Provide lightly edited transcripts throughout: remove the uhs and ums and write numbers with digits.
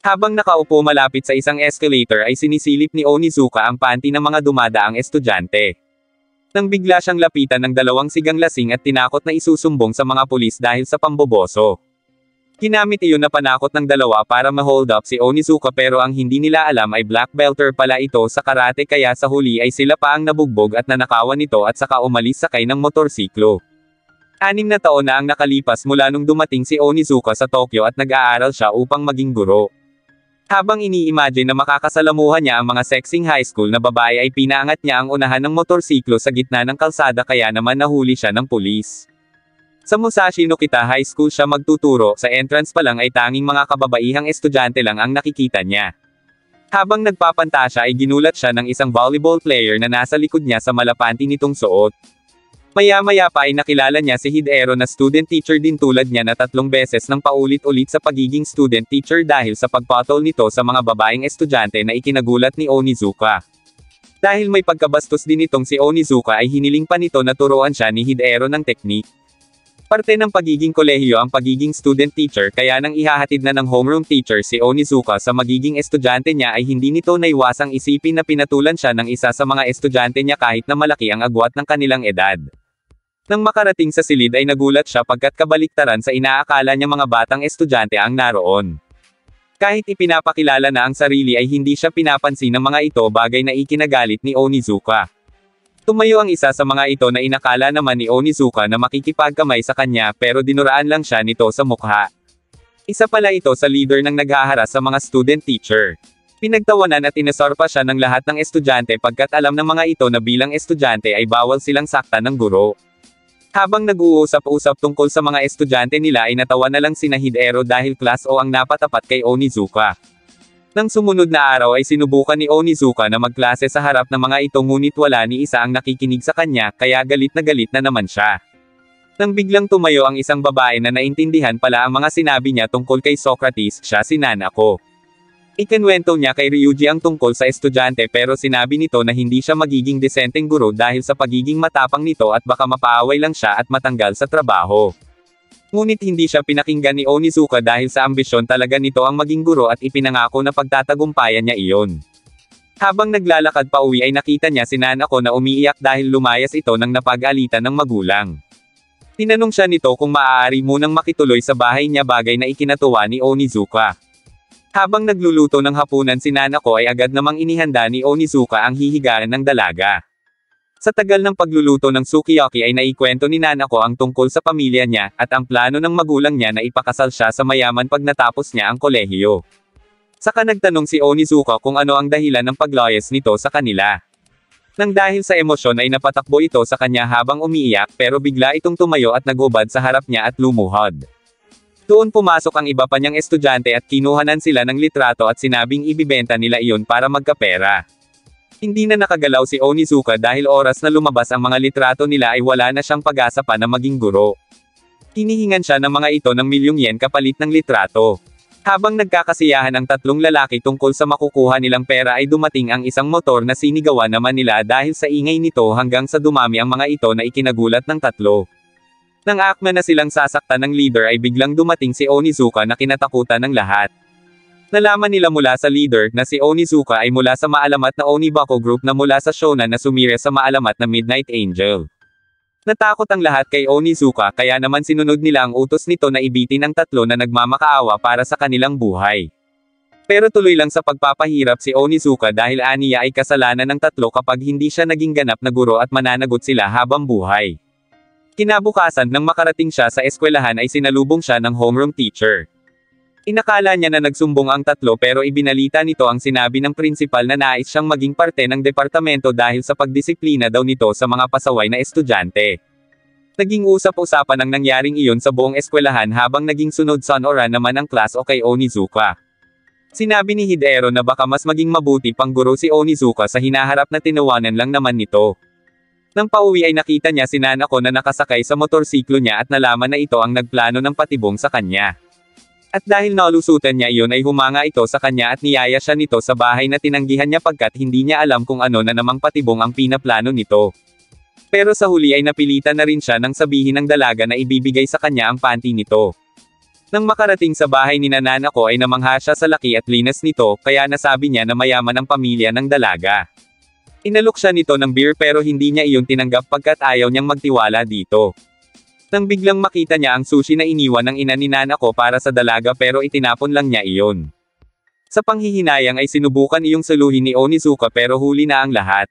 Habang nakaupo malapit sa isang escalator ay sinisilip ni Onizuka ang panty ng mga dumadaang estudyante. Nang bigla siyang lapitan ng dalawang sigang lasing at tinakot na isusumbong sa mga pulis dahil sa pamboboso. Ginamit iyon na panakot ng dalawa para ma-hold up si Onizuka pero ang hindi nila alam ay black belter pala ito sa karate kaya sa huli ay sila pa ang nabugbog at nanakawan nito at saka umalis sakay ng motorsiklo. 6 na taon na ang nakalipas mula nung dumating si Onizuka sa Tokyo at nag-aaral siya upang maging guro. Habang ini-imagine na makakasalamuhan niya ang mga sexing high school na babae ay pinaangat niya ang unahan ng motorsiklo sa gitna ng kalsada kaya naman nahuli siya ng pulis. Sa Musashi no Kita High School siya magtuturo, sa entrance pa lang ay tanging mga kababaihang estudyante lang ang nakikita niya. Habang nagpapantasya ay ginulat siya ng isang volleyball player na nasa likod niya sa malapanti nitong suot. Maya-maya pa ay nakilala niya si Hidero na student teacher din tulad niya na 3 beses nang paulit-ulit sa pagiging student teacher dahil sa pagpatol nito sa mga babaeng estudyante na ikinagulat ni Onizuka. Dahil may pagkabastos din itong si Onizuka ay hiniling pa nito na turuan siya ni Hidero ng teknik. Parte ng pagiging kolehiyo ang pagiging student teacher kaya nang ihahatid na ng homeroom teacher si Onizuka sa magiging estudyante niya ay hindi nito naiwasang isipin na pinatulan siya ng isa sa mga estudyante niya kahit na malaki ang agwat ng kanilang edad. Nang makarating sa silid ay nagulat siya pagkat kabaliktaran sa inaakala niya mga batang estudyante ang naroon. Kahit ipinapakilala na ang sarili ay hindi siya pinapansin ng mga ito bagay na ikinagalit ni Onizuka. Tumayo ang isa sa mga ito na inakala naman ni Onizuka na makikipagkamay sa kanya pero dinuraan lang siya nito sa mukha. Isa pala ito sa leader ng naghaharas sa mga student teacher. Pinagtawanan at inasorpa siya ng lahat ng estudyante pagkat alam ng mga ito na bilang estudyante ay bawal silang saktan ng guro. Habang nag-uusap-usap tungkol sa mga estudyante nila ay natawa na lang sina Hidero dahil class O ang napatapat kay Onizuka. Nang sumunod na araw ay sinubukan ni Onizuka na magklase sa harap ng mga ito ngunit wala ni isa ang nakikinig sa kanya kaya galit na naman siya. Nang biglang tumayo ang isang babae na naintindihan pala ang mga sinabi niya tungkol kay Socrates, siya si Nanako. Ikinwento niya kay Ryuji ang tungkol sa estudyante pero sinabi nito na hindi siya magiging desenteng guro dahil sa pagiging matapang nito at baka mapaaway lang siya at matanggal sa trabaho. Ngunit hindi siya pinakinggan ni Onizuka dahil sa ambisyon talaga nito ang maging guro at ipinangako na pagtatagumpayan niya iyon. Habang naglalakad pa uwi ay nakita niya si Nanako na umiiyak dahil lumayas ito nang napag-alitan ng magulang. Tinanong siya nito kung maaari munang makituloy sa bahay niya bagay na ikinatuwa ni Onizuka. Habang nagluluto ng hapunan si Nanako ay agad namang inihanda ni Onizuka ang hihigaan ng dalaga. Sa tagal ng pagluluto ng sukiyaki ay naikwento ni Nanako ang tungkol sa pamilya niya, at ang plano ng magulang niya na ipakasal siya sa mayaman pag natapos niya ang kolehiyo. Saka nagtanong si Onizuka kung ano ang dahilan ng paglayas nito sa kanila. Nang dahil sa emosyon ay napatakbo ito sa kanya habang umiiyak pero bigla itong tumayo at naghubad sa harap niya at lumuhod. Doon pumasok ang iba pa niyang estudyante at kinuhanan sila ng litrato at sinabing ibibenta nila iyon para magkapera. Hindi na nakagalaw si Onizuka dahil oras na lumabas ang mga litrato nila ay wala na siyang pag-asa pa na maging guro. Hinihingan siya ng mga ito ng milyong yen kapalit ng litrato. Habang nagkakasiyahan ang 3 lalaki tungkol sa makukuha nilang pera ay dumating ang isang motor na sinigawan naman nila dahil sa ingay nito hanggang sa dumami ang mga ito na ikinagulat ng 3. Nang akma na silang sasaktan ng leader ay biglang dumating si Onizuka na kinatakutan ng lahat. Nalaman nila mula sa leader na si Onizuka ay mula sa maalamat na Onibako Group na mula sa Shonan na sumire sa maalamat na Midnight Angel. Natakot ang lahat kay Onizuka kaya naman sinunod nila ang utos nito na ibitin ang 3 na nagmamakaawa para sa kanilang buhay. Pero tuloy lang sa pagpapahirap si Onizuka dahil aniya ay kasalanan ng 3 kapag hindi siya naging ganap na guro at mananagot sila habang buhay. Kinabukasan nang makarating siya sa eskwelahan ay sinalubong siya ng homeroom teacher. Inakala niya na nagsumbong ang 3 pero ibinalita nito ang sinabi ng principal na nais siyang maging parte ng departamento dahil sa pagdisiplina daw nito sa mga pasaway na estudyante. Naging usap-usapan ang nangyaring iyon sa buong eskwelahan habang naging sunod Sonora naman ang class o kay Onizuka. Sinabi ni Hidero na baka mas maging mabuti pang guro si Onizuka sa hinaharap na tinawanan lang naman nito. Nang pauwi ay nakita niya si Nanako na nakasakay sa motorsiklo niya at nalaman na ito ang nagplano ng patibong sa kanya. At dahil nalusutan niya iyon ay humanga ito sa kanya at niyaya siya nito sa bahay na tinanggihan niya pagkat hindi niya alam kung ano na namang patibong ang pinaplano nito. Pero sa huli ay napilitan na rin siya nang sabihin ng dalaga na ibibigay sa kanya ang panty nito. Nang makarating sa bahay ni Nanako ay namangha siya sa laki at linas nito, kaya nasabi niya na mayaman ang pamilya ng dalaga. Inalok siya nito ng beer pero hindi niya iyon tinanggap pagkat ayaw niyang magtiwala dito. Nang biglang makita niya ang sushi na iniwan ng ina ni Nanako para sa dalaga pero itinapon lang niya iyon. Sa panghihinayang ay sinubukan iyong saluhin ni Onizuka pero huli na ang lahat.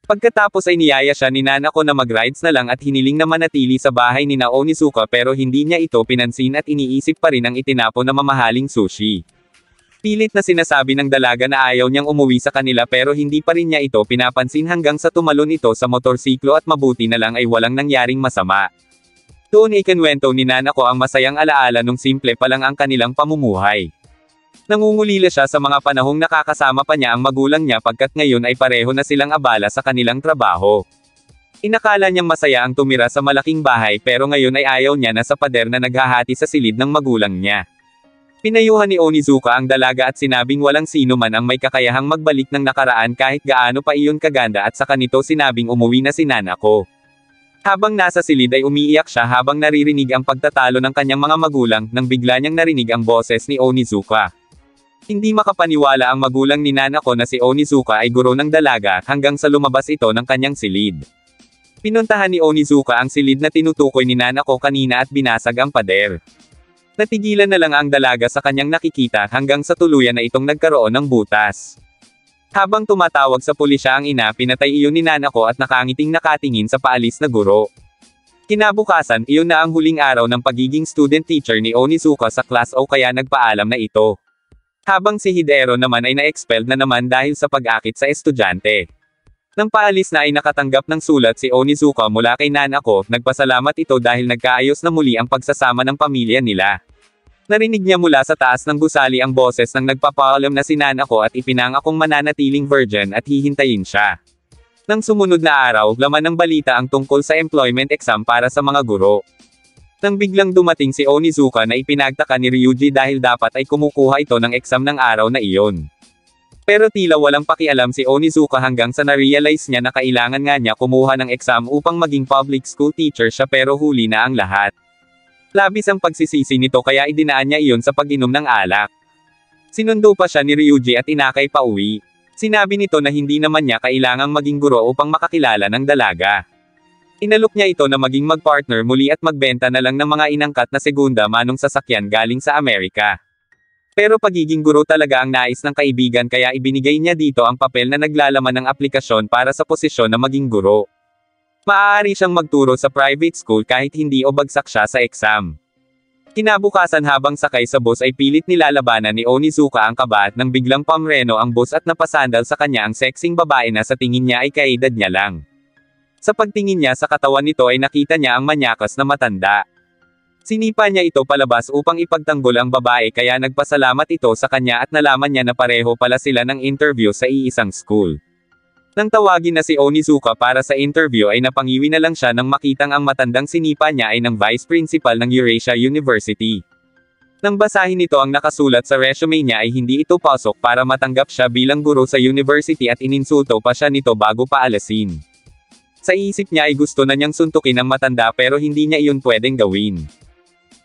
Pagkatapos ay niyaya siya ni Nanako na mag-rides na lang at hiniling na manatili sa bahay ni Onizuka pero hindi niya ito pinansin at iniisip pa rin ang itinapon na mamahaling sushi. Pilit na sinasabi ng dalaga na ayaw niyang umuwi sa kanila pero hindi pa rin niya ito pinapansin hanggang sa tumalon ito sa motorsiklo at mabuti na lang ay walang nangyaring masama. Doon ikinwento ni Nanako ang masayang alaala nung simple pa lang ang kanilang pamumuhay. Nangungulila siya sa mga panahong nakakasama pa niya ang magulang niya pagkat ngayon ay pareho na silang abala sa kanilang trabaho. Inakala niyang masaya ang tumira sa malaking bahay pero ngayon ay ayaw niya na sa pader na naghahati sa silid ng magulang niya. Pinayuhan ni Onizuka ang dalaga at sinabing walang sino man ang may kakayahang magbalik ng nakaraan kahit gaano pa iyon kaganda at saka nito sinabing umuwi na si Nanako. Habang nasa silid ay umiiyak siya habang naririnig ang pagtatalo ng kanyang mga magulang nang bigla niyang narinig ang boses ni Onizuka. Hindi makapaniwala ang magulang ni Nanako na si Onizuka ay guro ng dalaga hanggang sa lumabas ito ng kanyang silid. Pinuntahan ni Onizuka ang silid na tinutukoy ni Nanako kanina at binasag ang pader. Natigilan na lang ang dalaga sa kanyang nakikita hanggang sa tuluyan na itong nagkaroon ng butas. Habang tumatawag sa pulisya ang ina, pinatay iyon ni Nanako at nakangiting nakatingin sa paalis na guro. Kinabukasan, iyon na ang huling araw ng pagiging student teacher ni Onizuka sa Class O kaya nagpaalam na ito. Habang si Hidero naman ay na-expelled na naman dahil sa pag-akit sa estudyante. Nang paalis na ay nakatanggap ng sulat si Onizuka mula kay Nanako, nagpasalamat ito dahil nagkaayos na muli ang pagsasama ng pamilya nila. Narinig niya mula sa taas ng gusali ang boses ng nagpapaalam na si Nanako at ipinangakong mananatiling virgin at hihintayin siya. Nang sumunod na araw, laman ng balita ang tungkol sa employment exam para sa mga guro. Nang biglang dumating si Onizuka na ipinagtaka ni Ryuji dahil dapat ay kumukuha ito ng exam ng araw na iyon. Pero tila walang pakialam si Onizuka hanggang sa na-realize niya na kailangan nga niya kumuha ng exam upang maging public school teacher siya pero huli na ang lahat. Labis ang pagsisisi nito kaya idinaan niya iyon sa pag-inom ng alak. Sinundo pa siya ni Ryuji at inakay pa uwi. Sinabi nito na hindi naman niya kailangang maging guro upang makakilala ng dalaga. Inalok niya ito na maging mag-partner muli at magbenta na lang ng mga inangkat na segunda manong sasakyan galing sa Amerika. Pero pagiging guro talaga ang nais ng kaibigan kaya ibinigay niya dito ang papel na naglalaman ng aplikasyon para sa posisyon na maging guro. Maaari siyang magturo sa private school kahit hindi o bagsak siya sa exam. Kinabukasan habang sakay sa bus ay pilit nilalabanan ni Onizuka ang kaba nang biglang pamreno ang bus at napasandal sa kanya ang sexing babae na sa tingin niya ay kaedad niya lang. Sa pagtingin niya sa katawan nito ay nakita niya ang manyakas na matanda. Sinipa niya ito palabas upang ipagtanggol ang babae kaya nagpasalamat ito sa kanya at nalaman niya na pareho pala sila ng interview sa iisang school. Nang tawagin na si Onizuka para sa interview ay napangiwi na lang siya nang makitang ang matandang sinipa niya ay ng vice principal ng Eurasia University. Nang basahin nito ang nakasulat sa resume niya ay hindi ito pasok para matanggap siya bilang guro sa university at ininsulto pa siya nito bago paalasin. Sa isip niya ay gusto na niyang suntukin ang matanda pero hindi niya iyon pwedeng gawin.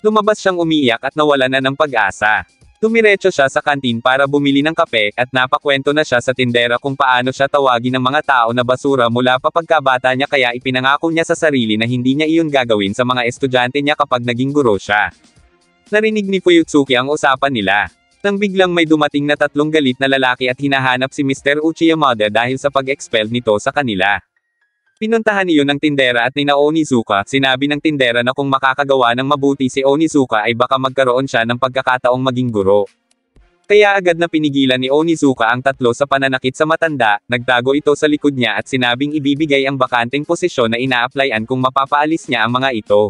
Lumabas siyang umiiyak at nawalan na ng pag-asa. Dumiretso siya sa kantin para bumili ng kape at napakwento na siya sa tindera kung paano siya tawagin ng mga tao na basura mula pa pagkabata niya kaya ipinangako niya sa sarili na hindi niya iyon gagawin sa mga estudyante niya kapag naging guro siya. Narinig ni Fuyutsuki ang usapan nila. Nang biglang may dumating na tatlong galit na lalaki at hinahanap si Mr. Uchiyamada dahil sa pag-expel nito sa kanila. Pinuntahan iyon ng tindera at nina Onizuka, sinabi ng tindera na kung makakagawa ng mabuti si Onizuka ay baka magkaroon siya ng pagkakataong maging guro. Kaya agad na pinigilan ni Onizuka ang tatlo sa pananakit sa matanda, nagtago ito sa likod niya at sinabing ibibigay ang bakanteng posisyon na ina-applyan kung mapapaalis niya ang mga ito.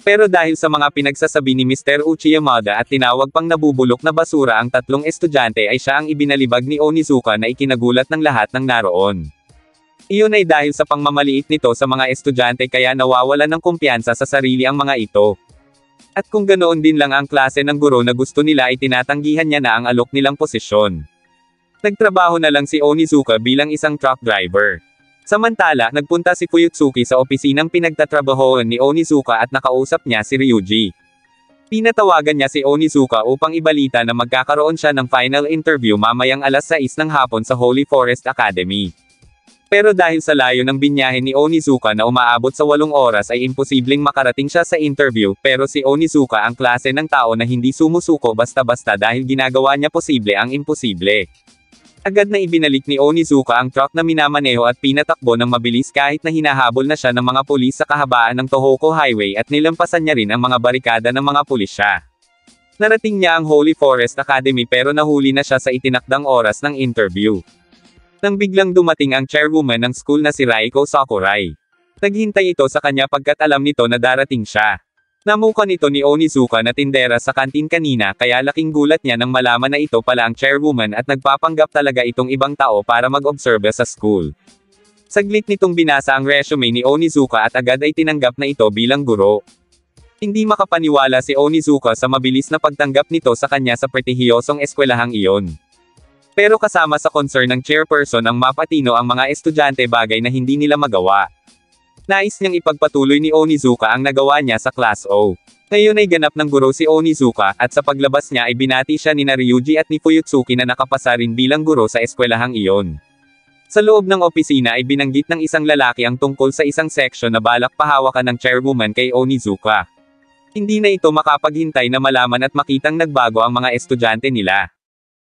Pero dahil sa mga pinagsasabi ni Mr. Uchiyamada at tinawag pang nabubulok na basura ang tatlong estudyante ay siya ang ibinalibag ni Onizuka na ikinagulat ng lahat ng naroon. Iyon ay dahil sa pangmamaliit nito sa mga estudyante kaya nawawalan ng kumpiyansa sa sarili ang mga ito. At kung ganoon din lang ang klase ng guro na gusto nila ay tinatanggihan niya na ang alok nilang posisyon. Nagtrabaho na lang si Onizuka bilang isang truck driver. Samantala, nagpunta si Fuyutsuki sa opisinang pinagtatrabahoan ni Onizuka at nakausap niya si Ryuji. Pinatawagan niya si Onizuka upang ibalita na magkakaroon siya ng final interview mamayang alas 6 ng hapon sa Holy Forest Academy. Pero dahil sa layo ng binyahe ni Onizuka na umaabot sa 8 oras ay imposibleng makarating siya sa interview, pero si Onizuka ang klase ng tao na hindi sumusuko basta-basta dahil ginagawa niya posible ang imposible. Agad na ibinalik ni Onizuka ang truck na minamaneho at pinatakbo ng mabilis kahit na hinahabol na siya ng mga pulis sa kahabaan ng Tohoku Highway at nilampasan niya rin ang mga barikada ng mga pulisya. Narating niya ang Holy Forest Academy pero nahuli na siya sa itinakdang oras ng interview. Nang biglang dumating ang chairwoman ng school na si Raiko Sakurai. Naghintay ito sa kanya pagkat alam nito na darating siya. Namukan ito ni Onizuka na tindera sa kantin kanina kaya laking gulat niya nang malaman na ito pala ang chairwoman at nagpapanggap talaga itong ibang tao para mag-observe sa school. Saglit nitong binasa ang resume ni Onizuka at agad ay tinanggap na ito bilang guro. Hindi makapaniwala si Onizuka sa mabilis na pagtanggap nito sa kanya sa pretihiyosong eskwelahang iyon. Pero kasama sa concern ng chairperson ang mapatino ang mga estudyante bagay na hindi nila magawa. Nais niyang ipagpatuloy ni Onizuka ang nagawa niya sa Class O. Ngayon ay ganap ng guro si Onizuka, at sa paglabas niya ay binati siya ni Ryuji at ni Fuyutsuki na nakapasa rin bilang guro sa eskwelahang iyon. Sa loob ng opisina ay binanggit ng isang lalaki ang tungkol sa isang section na balak pahawakan ng chairwoman kay Onizuka. Hindi na ito makapaghintay na malaman at makitang nagbago ang mga estudyante nila.